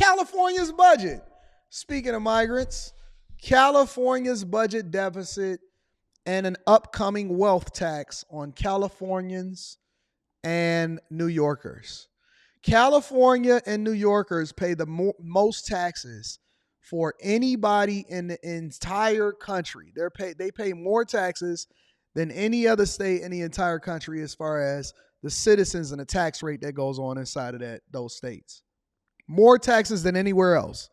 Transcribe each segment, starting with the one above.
California's budget. Speaking of migrants, California's budget deficit and an upcoming wealth tax on Californians and New Yorkers. California and New Yorkers pay the most taxes for anybody in the entire country. They pay more taxes than any other state in the entire country as far as the citizens and the tax rate that goes on inside of those states. More taxes than anywhere else.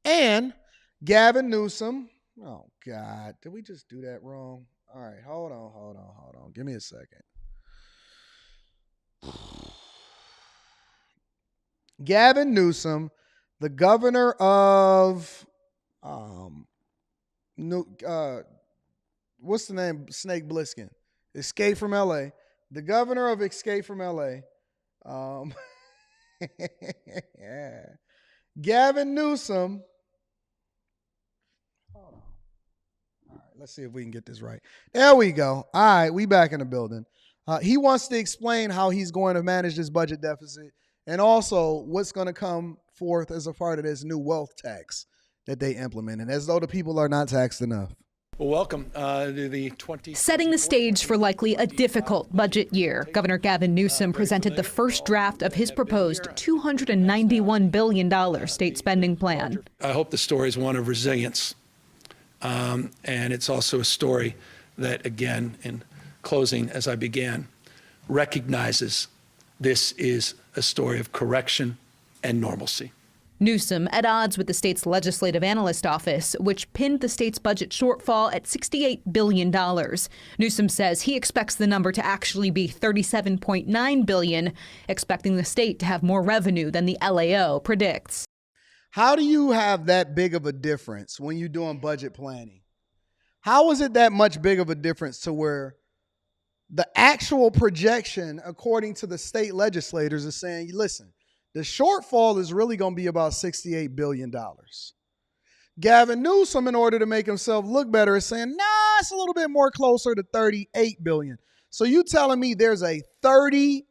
And Gavin Newsom, oh God, did we just do that wrong? All right, hold on. Give me a second. Gavin Newsom, the governor of, what's the name? Snake Plissken. Escape from LA. The governor of Escape from LA. Gavin Newsom. Hold on. All right, let's see if we can get this right. There we go. All right, we back in the building. He wants to explain how he's going to manage this budget deficit and also what's going to come forth as a part of this new wealth tax that they implemented, as though the people are not taxed enough. Well, welcome to the 20. Setting the stage for likely a difficult budget year, Governor Gavin Newsom presented the first draft of his proposed $291 billion state spending plan. I hope the story is one of resilience, and it's also a story that, again, in closing as I began, recognizes this is a story of correction and normalcy. Newsom at odds with the state's legislative analyst office, which pinned the state's budget shortfall at $68 billion. Newsom says he expects the number to actually be $37.9 billion, expecting the state to have more revenue than the LAO predicts. How do you have that big of a difference when you're doing budget planning? How is it that much big of a difference to where the actual projection, according to the state legislators, is saying, listen, the shortfall is really going to be about $68 billion. Gavin Newsom, in order to make himself look better, is saying, nah, it's a little bit more closer to $38 billion. So you telling me there's a $30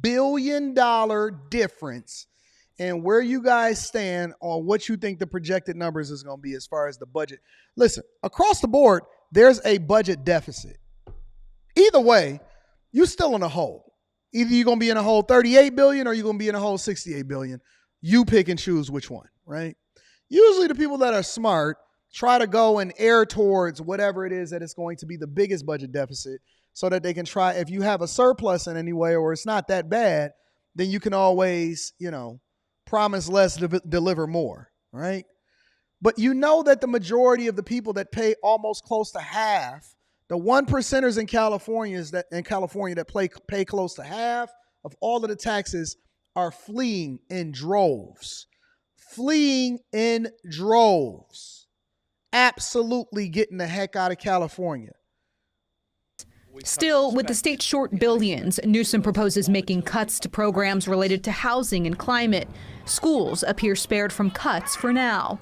billion difference in where you guys stand on what you think the projected numbers is going to be as far as the budget. Listen, across the board, there's a budget deficit. Either way, you're still in a hole. Either you're going to be in a hole $38 billion or you're going to be in a hole $68 billion. You pick and choose which one, right? Usually the people that are smart try to go and err towards whatever it is that is going to be the biggest budget deficit so that they can try, if you have a surplus in any way or it's not that bad, then you can always, promise less, deliver more, right? But you know that the majority of the people that pay almost close to half, the 1%ers in California that pay close to half of all of the taxes are fleeing in droves. Absolutely getting the heck out of California. Still, with the state short billions, Newsom proposes making cuts to programs related to housing and climate. Schools appear spared from cuts for now.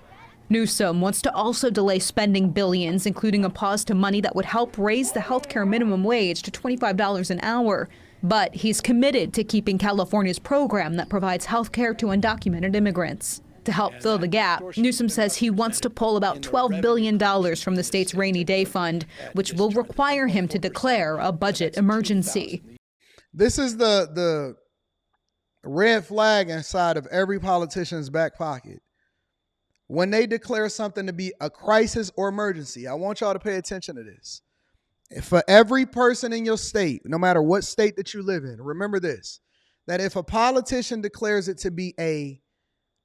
Newsom wants to also delay spending billions, including a pause to money that would help raise the healthcare minimum wage to $25 an hour. But he's committed to keeping California's program that provides healthcare to undocumented immigrants. To help fill the gap, Newsom says he wants to pull about $12 billion from the state's rainy day fund, which will require him to declare a budget emergency. This is the red flag inside of every politician's back pocket. When they declare something to be a crisis or emergency, I want y'all to pay attention to this. For every person in your state, no matter what state that you live in, remember this, that if a politician declares it to be a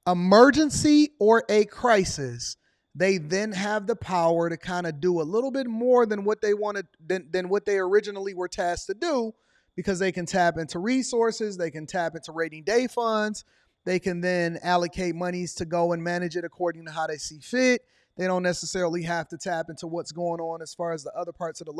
emergency or a crisis, they then have the power to kind of do a little bit more than what they wanted, than what they originally were tasked to do, because they can tap into resources, they can tap into rainy day funds, they can then allocate monies to go and manage it according to how they see fit. They don't necessarily have to tap into what's going on as far as the other parts of the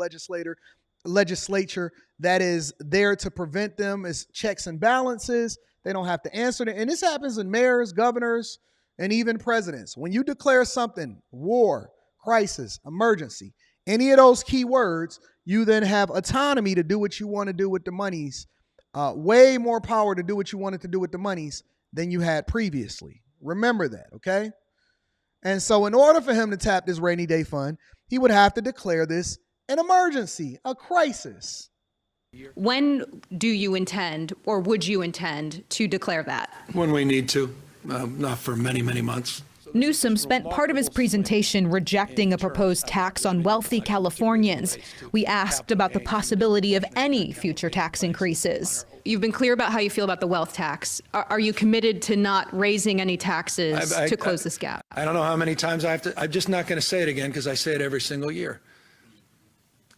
legislature that is there to prevent them as checks and balances. They don't have to answer it. And this happens in mayors, governors, and even presidents. When you declare something, war, crisis, emergency, any of those key words, you then have autonomy to do what you want to do with the monies, way more power to do what you wanted to do with the monies than you had previously, Remember that, okay? And so in order for him to tap this rainy day fund, he would have to declare this an emergency, a crisis. When do you intend, or would you intend, to declare that? When we need to, not for many, many months. Newsom spent part of his presentation rejecting a proposed tax on wealthy Californians. We asked about the possibility of any future tax increases. You've been clear about how you feel about the wealth tax. Are you committed to not raising any taxes to close this gap? I don't know how many times I have to. I'm just not going to say it again because I say it every single year.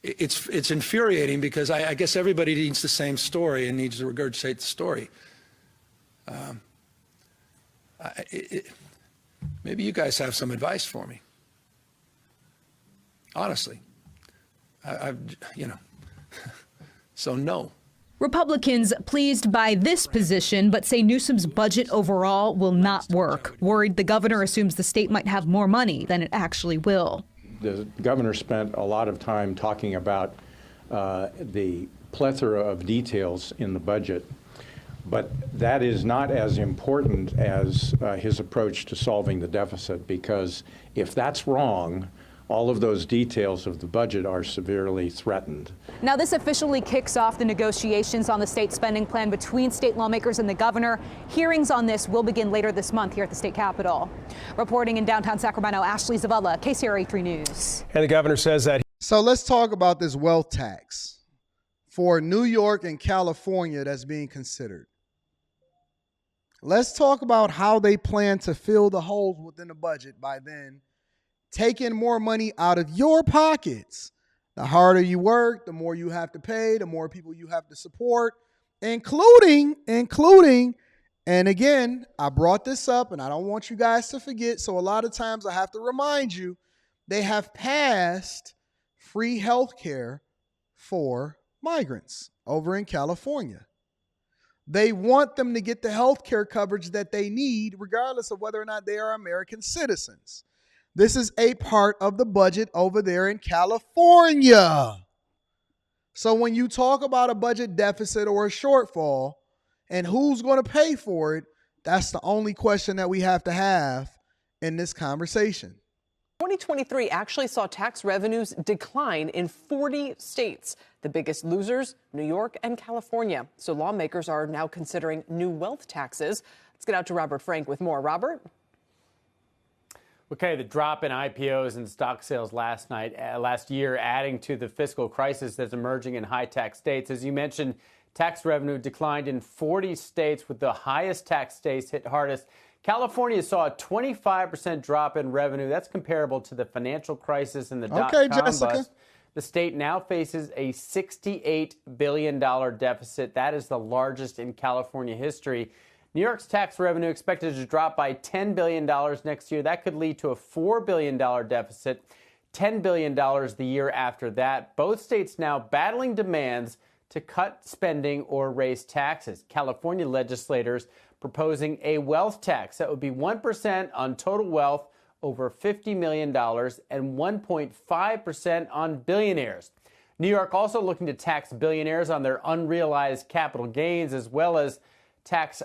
It's infuriating because I guess everybody needs the same story and needs to regurgitate the story. Maybe you guys have some advice for me. Honestly, so no. Republicans pleased by this position, but say Newsom's budget overall will not work. Worried the governor assumes the state might have more money than it actually will. The governor spent a lot of time talking about the plethora of details in the budget, but that is not as important as his approach to solving the deficit, because if that's wrong, all of those details of the budget are severely threatened. Now, this officially kicks off the negotiations on the state spending plan between state lawmakers and the governor. Hearings on this will begin later this month here at the state capitol. Reporting in downtown Sacramento, Ashley Zavella, KCRA 3 News. And the governor says that. So let's talk about this wealth tax for New York and California that's being considered. Let's talk about how they plan to fill the holes within the budget by then taking more money out of your pockets. The harder you work, the more you have to pay, the more people you have to support, including, and again, I brought this up and I don't want you guys to forget, so a lot of times I have to remind you, they have passed free health care for migrants over in California. They want them to get the health care coverage that they need, regardless of whether or not they are American citizens. This is a part of the budget over there in California. So when you talk about a budget deficit or a shortfall and who's going to pay for it, that's the only question that we have to have in this conversation. 2023 actually saw tax revenues decline in 40 states. The biggest losers, New York and California. So lawmakers are now considering new wealth taxes. Let's get out to Robert Frank with more. Robert? Okay, the drop in IPOs and stock sales last year, adding to the fiscal crisis that's emerging in high-tax states. As you mentioned, tax revenue declined in 40 states, with the highest tax states hit hardest. California saw a 25% drop in revenue. That's comparable to the financial crisis and the dot-com bust. The state now faces a $68 billion deficit. That is the largest in California history. New York's tax revenue expected to drop by $10 billion next year. That could lead to a $4 billion deficit, $10 billion the year after that. Both states now battling demands to cut spending or raise taxes. California legislators proposing a wealth tax that would be 1% on total wealth over $50 million and 1.5% on billionaires. New York also looking to tax billionaires on their unrealized capital gains, as well as tax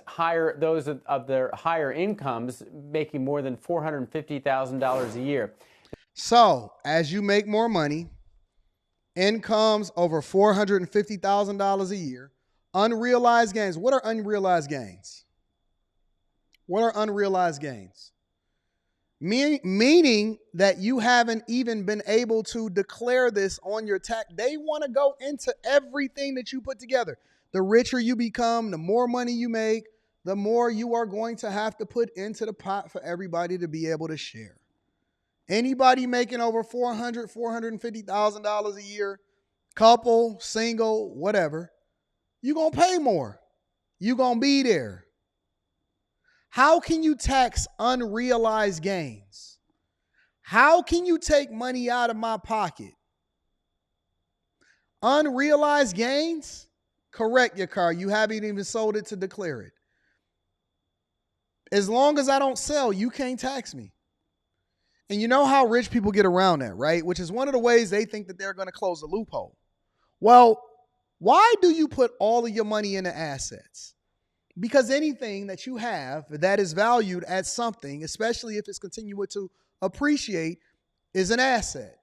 those of their higher incomes, making more than $450,000 a year. So as you make more money, incomes over $450,000 a year, unrealized gains. What are unrealized gains? What are unrealized gains? Meaning that you haven't even been able to declare this on your tax. They want to go into everything that you put together. The richer you become, the more money you make, the more you are going to have to put into the pot for everybody to be able to share. Anybody making over $400,000, $450,000 a year, couple, single, whatever, you're going to pay more. You're going to be there. How can you tax unrealized gains? How can you take money out of my pocket? Unrealized gains? Correct your car. You haven't even sold it to declare it. As long as I don't sell, you can't tax me. And you know how rich people get around that, right? Which is one of the ways they think that they're going to close the loophole. Well, why do you put all of your money into assets? Because anything that you have that is valued at something, especially if it's continuing to appreciate, is an asset.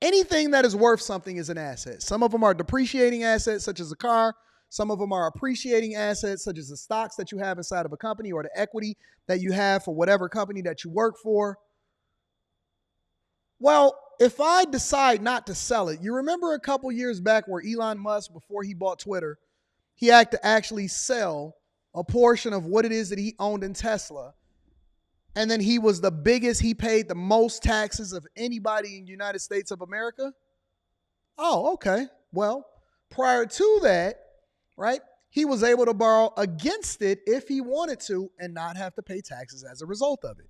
Anything that is worth something is an asset. Some of them are depreciating assets, such as a car. Some of them are appreciating assets, such as the stocks that you have inside of a company or the equity that you have for whatever company that you work for. Well, if I decide not to sell it, you remember a couple years back where Elon Musk, before he bought Twitter, he had to actually sell a portion of what it is that he owned in Tesla. And then he was the biggest, he paid the most taxes of anybody in the United States of America. Oh, okay. Well, prior to that, right, he was able to borrow against it if he wanted to and not have to pay taxes as a result of it.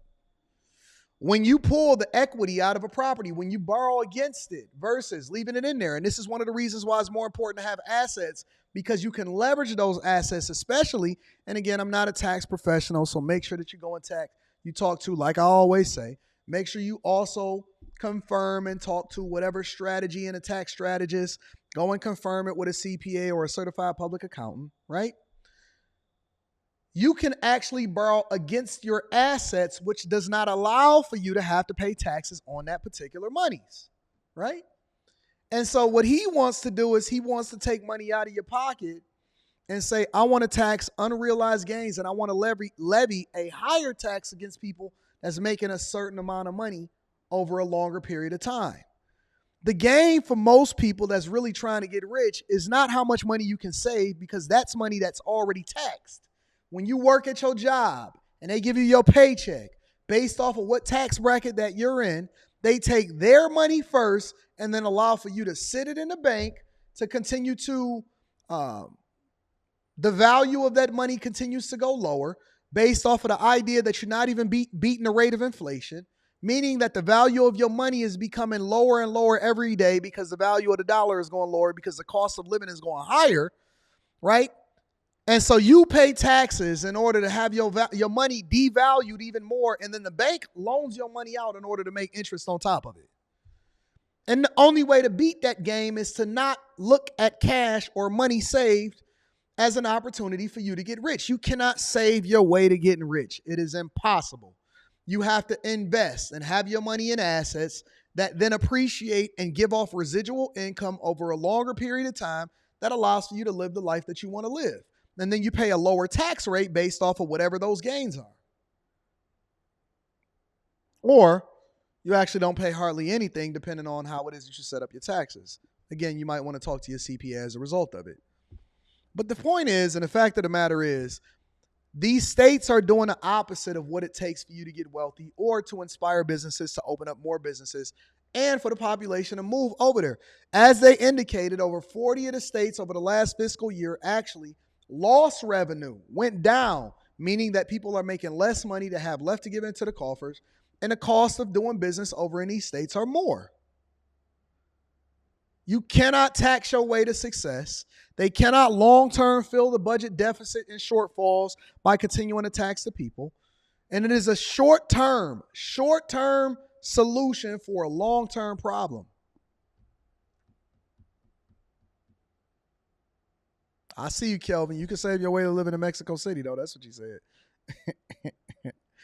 When you pull the equity out of a property, when you borrow against it versus leaving it in there, and this is one of the reasons why it's more important to have assets, because you can leverage those assets, especially, and again, I'm not a tax professional, so make sure that you go and tax, you talk to, like I always say, make sure you also confirm and talk to whatever strategy and a tax strategist, go and confirm it with a CPA or a certified public accountant, right? You can actually borrow against your assets, which does not allow for you to have to pay taxes on that particular monies, right? And so what he wants to do is he wants to take money out of your pocket and say, I want to tax unrealized gains and I want to levy a higher tax against people that's making a certain amount of money over a longer period of time. The game for most people that's really trying to get rich is not how much money you can save, because that's money that's already taxed. When you work at your job and they give you your paycheck based off of what tax bracket that you're in, they take their money first and then allow for you to sit it in the bank to continue to, the value of that money continues to go lower based off of the idea that you're not even beating the rate of inflation, meaning that the value of your money is becoming lower and lower every day because the value of the dollar is going lower because the cost of living is going higher, right? And so you pay taxes in order to have your money devalued even more, and then the bank loans your money out in order to make interest on top of it. And the only way to beat that game is to not look at cash or money saved as an opportunity for you to get rich. You cannot save your way to getting rich. It is impossible. You have to invest and have your money in assets that then appreciate and give off residual income over a longer period of time that allows for you to live the life that you want to live. And then you pay a lower tax rate based off of whatever those gains are. Or you actually don't pay hardly anything depending on how it is that you set up your taxes. Again, you might want to talk to your CPA as a result of it. But the point is, and the fact of the matter is, these states are doing the opposite of what it takes for you to get wealthy or to inspire businesses to open up more businesses and for the population to move over there. As they indicated, over 40 of the states over the last fiscal year actually lost revenue, went down, meaning that people are making less money to have left to give into the coffers, and the cost of doing business over in these states are more. You cannot tax your way to success. They cannot long-term fill the budget deficit and shortfalls by continuing to tax the people. And it is a short-term solution for a long-term problem. I see you, Kelvin. You can save your way to living in Mexico City, though. That's what you said.